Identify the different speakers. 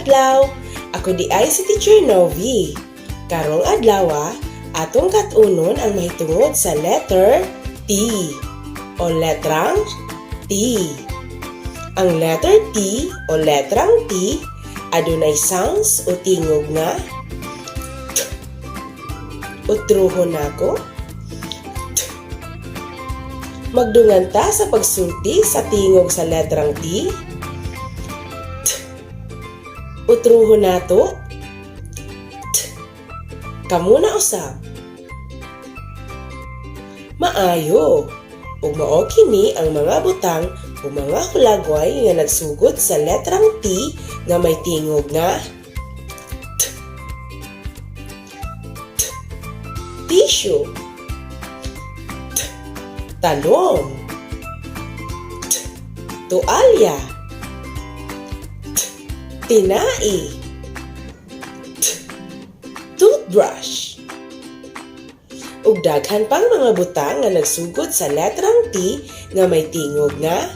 Speaker 1: adlaw! Ako di ay si Teacher Novi. Karong adlaw, atong katunon ang mahitungod sa letter T o letrang T. Ang letter T o letrang T adunay sounds o tingog nga T. Utruhon nako. Magdungan ta sa pagsulti sa tingog sa letrang T. Utruhon nato. Kamu na usab. Maayo. Ug mao kini ang mga butang o mga hulagway nga nagsugod sa letrang T nga may tingog nga T. Tissue. Talong. Tualya. Tinai. Toothbrush. Ug daghan pang mga butang nga nagsugod sa letrang T nga may tingog nga